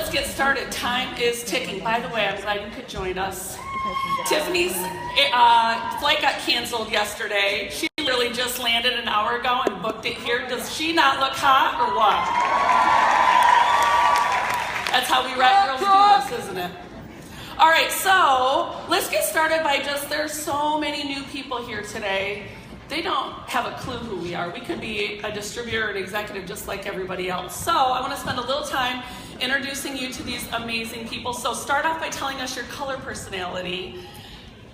let's get started. Time is ticking. By the way, I'm glad you could join us. Tiffany's flight got canceled yesterday. She literally just landed an hour ago and booked it here. Does she not look hot or what? That's how we rat girls do this, isn't it? All right, so let's get started by there's so many new people here today. They don't have a clue who we are. We could be a distributor or an executive just like everybody else. So I want to spend a little time introducing you to these amazing people. So start off by telling us your color personality,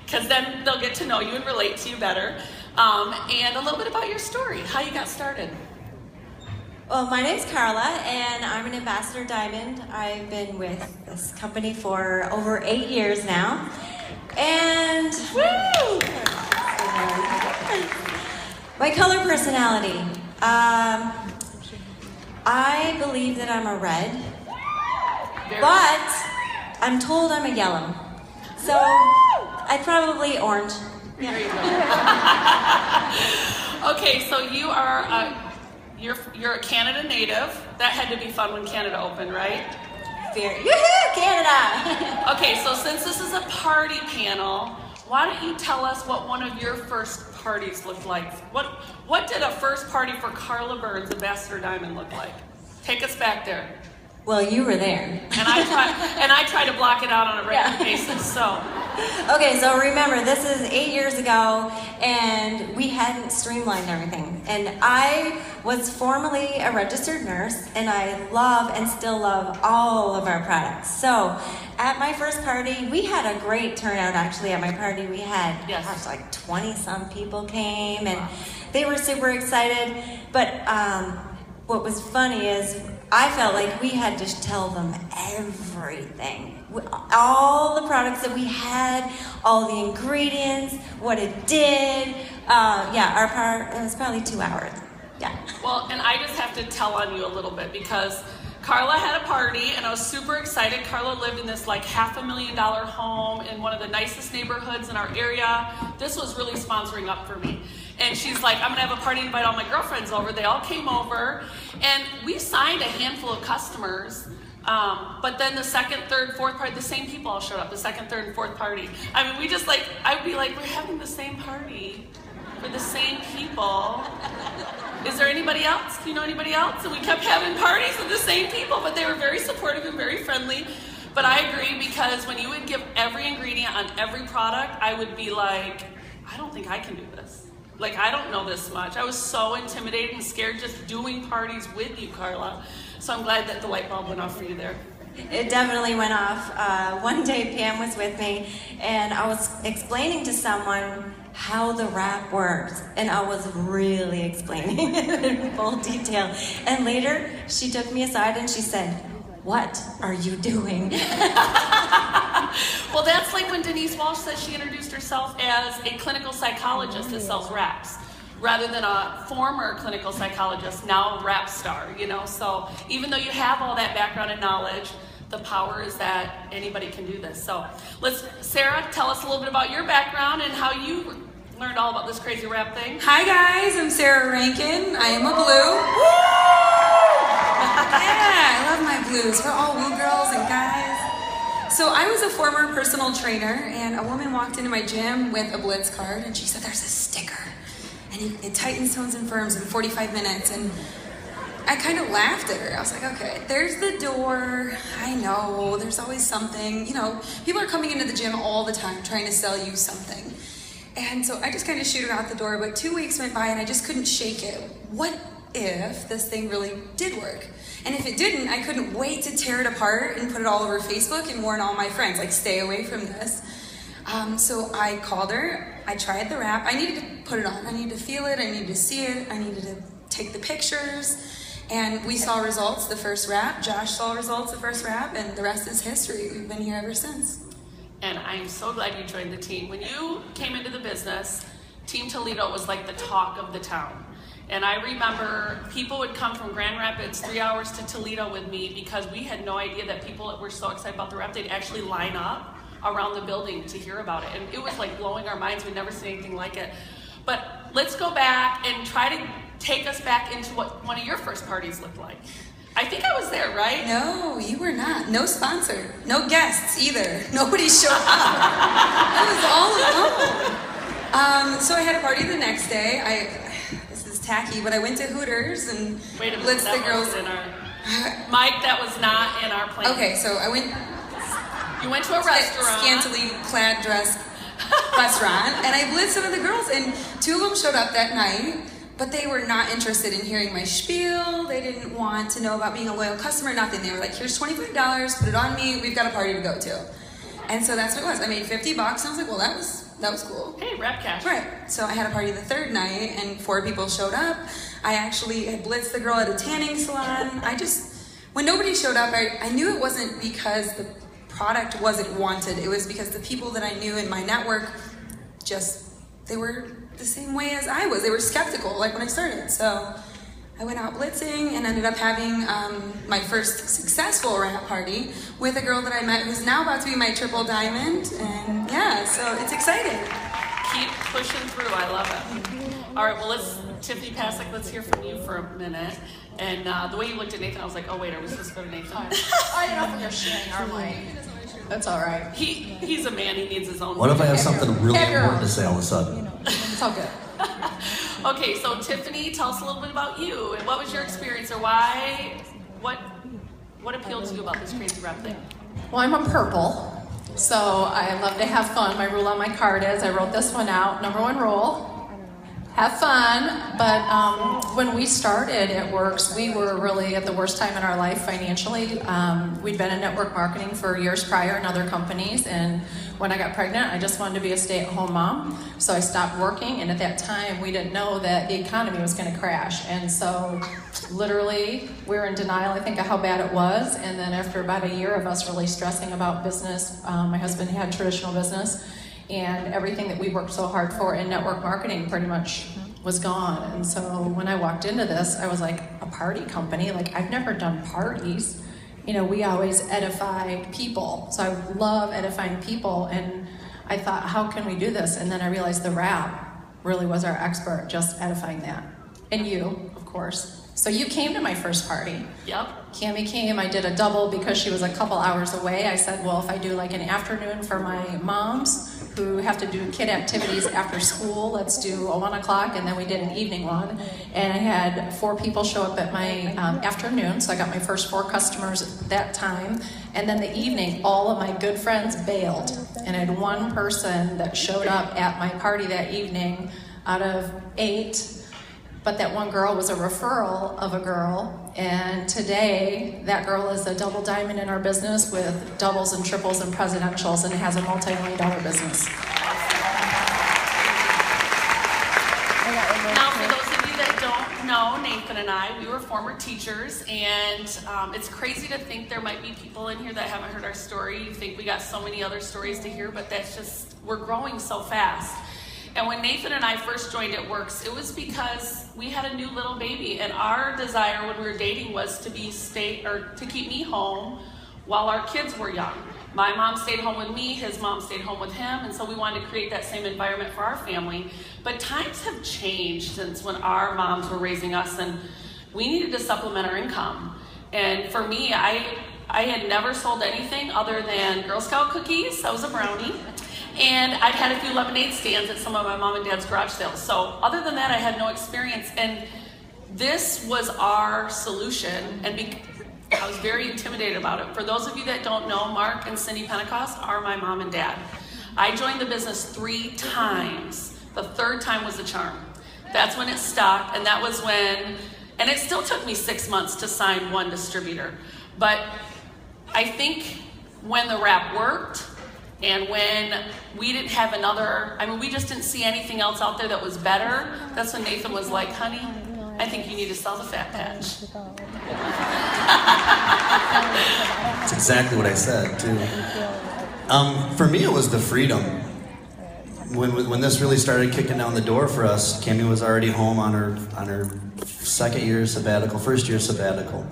because then they'll get to know you and relate to you better. And a little bit about your story, how you got started. Well, my name's Carla, and I'm an Ambassador Diamond. I've been with this company for over 8 years now. And woo! My color personality. I believe that I'm a red, but I'm told I'm a yellow. So I'd probably orange. Yeah. There you go. Okay, so you are you're a Canada native. That had to be fun when Canada opened, right? Yoo-hoo, Canada! Okay, so since this is a party panel, why don't you tell us what one of your first parties looked like? What did a first party for Carla Burns, Ambassador Diamond, look like? Take us back there. Well, you were there. And I try to block it out on a regular basis, so. Okay, so remember, this is 8 years ago, and we hadn't streamlined everything. And I was formerly a registered nurse, and I love and still love all of our products. So at my first party, we had a great turnout, actually. At my party, we had, like 20-some people came, and they were super excited. But what was funny is I felt like we had to tell them everything. All the products that we had, all the ingredients, what it did. Our part, it was probably 2 hours. Yeah. Well, and I just have to tell on you a little bit because Carla had a party and I was super excited. Carla lived in this like $500,000 home in one of the nicest neighborhoods in our area. This was really sponsoring up for me. And she's like, I'm gonna have a party, invite all my girlfriends over. They all came over and we signed a handful of customers. But then the second, third, fourth party, the same people all showed up, the second, third, and fourth party. I mean, I'd be like, we're having the same party for the same people. Is there anybody else? Do you know anybody else? And we kept having parties with the same people, but they were very supportive and very friendly. But I agree, because when you would give every ingredient on every product, I would be like, I don't think I can do this. Like, I don't know this much. I was so intimidated and scared just doing parties with you, Carla. So I'm glad that the light bulb went off for you there. It definitely went off. One day Pam was with me, and I was explaining to someone how the wrap works, and I was really explaining it in full detail. And later, she took me aside and she said, "What are you doing?" Well, that's like when Denise Walsh said she introduced herself as a clinical psychologist that sells wraps, rather than a former clinical psychologist, now rap star, you know? So even though you have all that background and knowledge, the power is that anybody can do this. So Sarah, tell us a little bit about your background and how you learned all about this crazy rap thing. Hi guys, I'm Sarah Rankin. I am a blue. Yeah, I love my blues. We're all woo girls and guys. So I was a former personal trainer, and a woman walked into my gym with a Blitz card, and she said, "There's a sticker, and it tightens, tones, and firms in 45 minutes." And I kind of laughed at her. I was like, okay, there's the door. I know, there's always something. You know, people are coming into the gym all the time trying to sell you something. And so I just kind of shoot her out the door, but 2 weeks went by and I just couldn't shake it. What if this thing really did work? And if it didn't, I couldn't wait to tear it apart and put it all over Facebook and warn all my friends, like, stay away from this. So I called her, I tried the wrap. I needed to put it on. I needed to feel it, I needed to see it, I needed to take the pictures. And we saw results the first wrap. Josh saw results the first wrap, and the rest is history. We've been here ever since. And I'm so glad you joined the team. When you came into the business, Team Toledo was like the talk of the town. And I remember people would come from Grand Rapids 3 hours to Toledo with me because we had no idea that people that were so excited about the wrap, they'd actually line up around the building to hear about it. And it was like blowing our minds. We'd never seen anything like it. But let's go back and try to take us back into what one of your first parties looked like. I think I was there, right? No, you were not. No sponsor. No guests either. Nobody showed up. I was all alone. So I had a party the next day. This is tacky, but I went to Hooters and Wait a minute, blitzed the that girls. wasn't in our... Mike, that was not in our plan. Okay, so I went You went to a restaurant. scantily clad dress restaurant, and I blitzed some of the girls, and 2 of them showed up that night, but they were not interested in hearing my spiel. They didn't want to know about being a loyal customer, nothing. They were like, here's $25, put it on me, we've got a party to go to. And so that's what it was. I made $50, and I was like, well, that was cool. Hey, rap cash. Right. So I had a party the 3rd night, and 4 people showed up. I actually had blitzed the girl at a tanning salon. When nobody showed up, I knew it wasn't because the product wasn't wanted. It was because the people that I knew in my network they were the same way as I was. They were skeptical, like when I started. So I went out blitzing and ended up having my first successful rap party with a girl that I met who's now about to be my triple diamond. And yeah, so it's exciting. Keep pushing through. I love it. All right, well, Tiffany Pasek, let's hear from you for a minute. And the way you looked at Nathan, I was like, oh, wait, are we supposed to go to Nathan? I don't know if we're sharing our mic. That's all right. He's a man. He needs his own. What if I have something really Have your important own. to say all of a sudden? It's all good. Okay, so Tiffany, tell us a little bit about you. And what was your experience, or what appealed to you about this crazy rap thing? Well, I'm a purple, so I love to have fun. My rule on my card is, I wrote this one out, number 1 rule, have fun. But when we started at Works, we were really at the worst time in our life financially. We'd been in network marketing for years prior in other companies, and when I got pregnant, I just wanted to be a stay-at-home mom. So I stopped working, and at that time, we didn't know that the economy was going to crash. And so literally, we were in denial, I think, of how bad it was. And then after about a year of us really stressing about business, my husband had traditional business, and everything that we worked so hard for in network marketing pretty much was gone. And so when I walked into this, I was like, a party company? Like, I've never done parties. You know, we always edify people. So I love edifying people, and I thought, how can we do this? And then I realized the rap really was our expert, just edifying that. And you, of course. So you came to my first party. Yep. Cammie came. I did a double because she was a couple hours away. I said, well, if I do like an afternoon for my moms who have to do kid activities after school, let's do a 1 o'clock, and then we did an evening one. And I had 4 people show up at my afternoon, so I got my first 4 customers at that time. And then the evening, all of my good friends bailed. And I had 1 person that showed up at my party that evening out of 8. But that 1 girl was a referral of a girl, and today that girl is a double diamond in our business with doubles and triples and presidentials, and has a multi-million-dollar business. Now, for those of you that don't know, Nathan and I, we were former teachers, and it's crazy to think there might be people in here that haven't heard our story. You think we got so many other stories to hear, but that's just, we're growing so fast. And when Nathan and I first joined at Works, it was because we had a new little baby, and our desire when we were dating was to keep me home while our kids were young. My mom stayed home with me, his mom stayed home with him, and so we wanted to create that same environment for our family. But times have changed since when our moms were raising us, and we needed to supplement our income. And for me, I had never sold anything other than Girl Scout cookies. I was a brownie. And I'd had a few lemonade stands at some of my mom and dad's garage sales. So other than that, I had no experience. And this was our solution. And I was very intimidated about it. For those of you that don't know, Mark and Cindy Pentecost are my mom and dad. I joined the business 3 times. The 3rd time was the charm. That's when it stopped. And that was when, and it still took me 6 months to sign 1 distributor. But I think when the rap worked, and when we didn't have we just didn't see anything else out there that was better, that's when Nathan was like, honey, I think you need to sell the Fat Patch. That's exactly what I said, too. For me, it was the freedom. When this really started kicking down the door for us, Cammie was already home on her 2nd year sabbatical, 1st year sabbatical.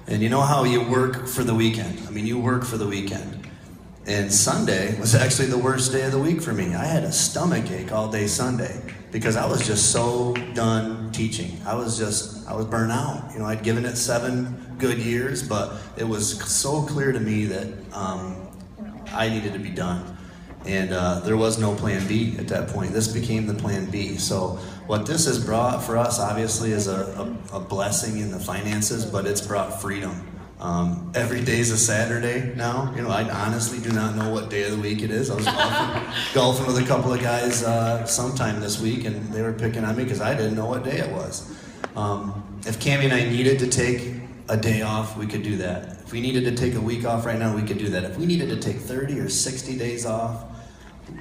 And you know how you work for the weekend? I mean, you work for the weekend. And Sunday was actually the worst day of the week for me. I had a stomach ache all day Sunday because I was just so done teaching. I was just I was burnt out. You know, I'd given it 7 good years, but it was so clear to me that I needed to be done. And there was no plan B at that point. This became the plan B. So what this has brought for us, obviously, is a blessing in the finances, but it's brought freedom. Every day's a Saturday now. You know, I honestly do not know what day of the week it is. I was golfing with a couple of guys sometime this week, and they were picking on me because I didn't know what day it was. If Cammie and I needed to take a day off, we could do that. If we needed to take a week off right now, we could do that. If we needed to take 30 or 60 days off,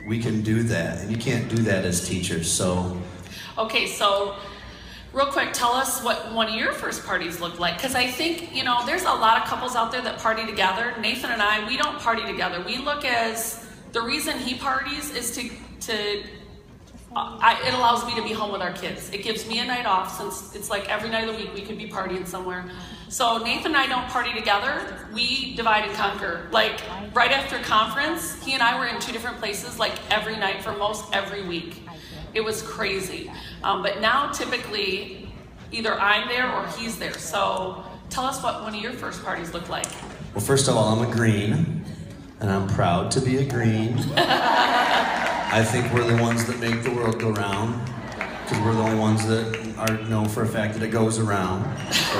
we can do that. And you can't do that as teachers, so. Okay, so real quick, tell us what one of your first parties looked like. Because I think, you know, there's a lot of couples out there that party together. Nathan and I, we don't party together. We look as, the reason he parties is it allows me to be home with our kids. It gives me a night off, since it's like every night of the week we could be partying somewhere. So Nathan and I don't party together. We divide and conquer. Like right after conference, he and I were in 2 different places like every night for most every week. It was crazy. But now typically either I'm there or he's there. So tell us what one of your first parties looked like. Well, first of all, I'm a green, and I'm proud to be a green. I think we're the ones that make the world go round, because we're the only ones that know for a fact that it goes around. So,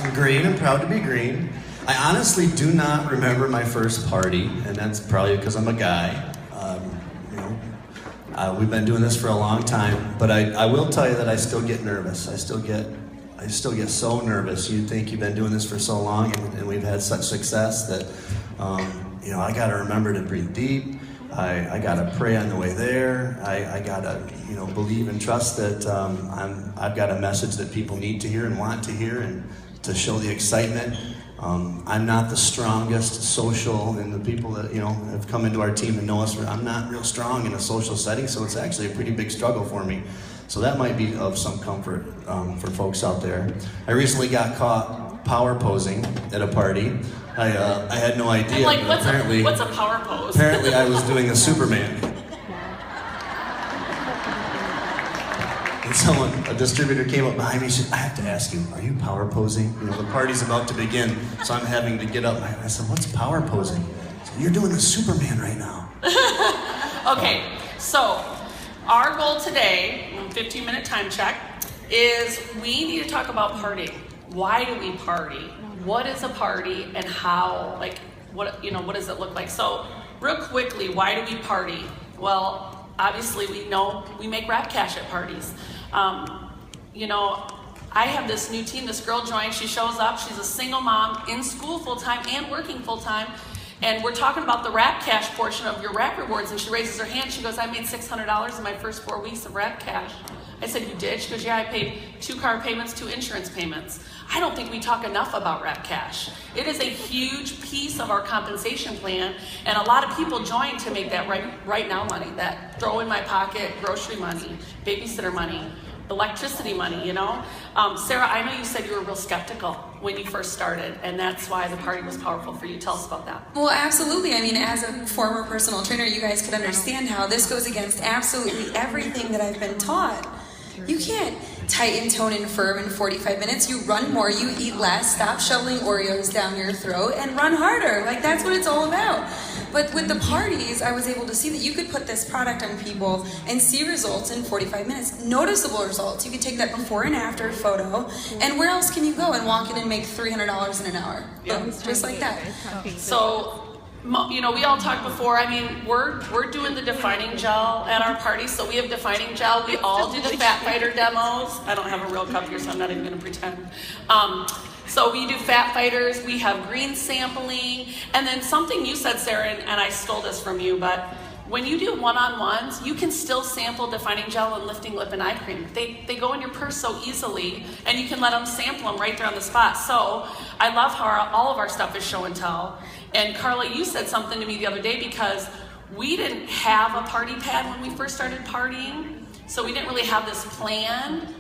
I'm green, I'm proud to be green. I honestly do not remember my first party, and that's probably because I'm a guy. We've been doing this for a long time, but I will tell you that I still get nervous. I still get so nervous. You think you've been doing this for so long, and we've had such success that I got to remember to breathe deep. I got to pray on the way there. I got to believe and trust that I've got a message that people need to hear and want to hear, and to show the excitement. I'm not the strongest social, and the people that have come into our team and know us, I'm not real strong in a social setting, so it's actually a pretty big struggle for me. So that might be of some comfort for folks out there. I recently got caught power posing at a party. I had no idea. Like, what's a power pose? Apparently I was doing a Superman. And a distributor came up behind me and said, I have to ask you, are you power posing? The party's about to begin, so I'm having to get up. I said, what's power posing? He said, you're doing the Superman right now. Okay, so our goal today, 15-minute time check, is we need to talk about partying. Why do we party? What is a party, and how, what does it look like? So real quickly, why do we party? Well, obviously we know we make rap cash at parties. I have this new team, this girl joined, she shows up, she's a single mom in school full-time and working full-time, and we're talking about the rap cash portion of your rap rewards, and she raises her hand, she goes, I made $600 in my first 4 weeks of rap cash. I said, you did? She goes, yeah, I paid 2 car payments, 2 insurance payments. I don't think we talk enough about rap cash. It is a huge piece of our compensation plan, and a lot of people join to make that right now money, that throw in my pocket, grocery money, babysitter money, electricity money, Sarah, I know you said you were real skeptical when you first started, and that's why the party was powerful for you. Tell us about that. Well, absolutely. I mean, as a former personal trainer, you guys could understand how this goes against absolutely everything that I've been taught. You can't tighten, tone, and firm in 45 minutes. You run more, you eat less, stop shoveling Oreos down your throat, and run harder. That's what it's all about. But with the parties, I was able to see that you could put this product on people and see results in 45 minutes. Noticeable results. You could take that before and after photo, and where else can you go and walk in and make $300 in an hour? Boom, just like that. So, we all talked before. I mean, we're doing the defining gel at our party, so we have defining gel. We all do the Fat Fighter demos. I don't have a real cup here, so I'm not even going to pretend. So we do Fat Fighters. We have green sampling, and then something you said, Sarah, and I stole this from you, but when you do one-on-ones, you can still sample defining gel and lifting lip and eye cream. They go in your purse so easily, and you can let them sample them right there on the spot. So I love how all of our stuff is show and tell. And Carla, you said something to me the other day, because we didn't have a party pad when we first started partying, so we didn't really have this planned.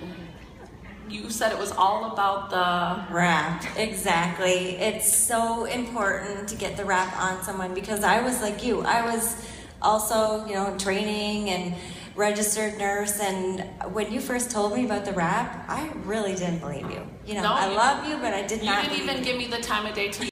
You said it was all about the wrap. Exactly. It's so important to get the wrap on someone, because I was like you. I was also, training, and registered nurse, and when you first told me about the rap, I really didn't believe you. You know, No, I you love you, but I did You not didn't believe even you. give me the time of day to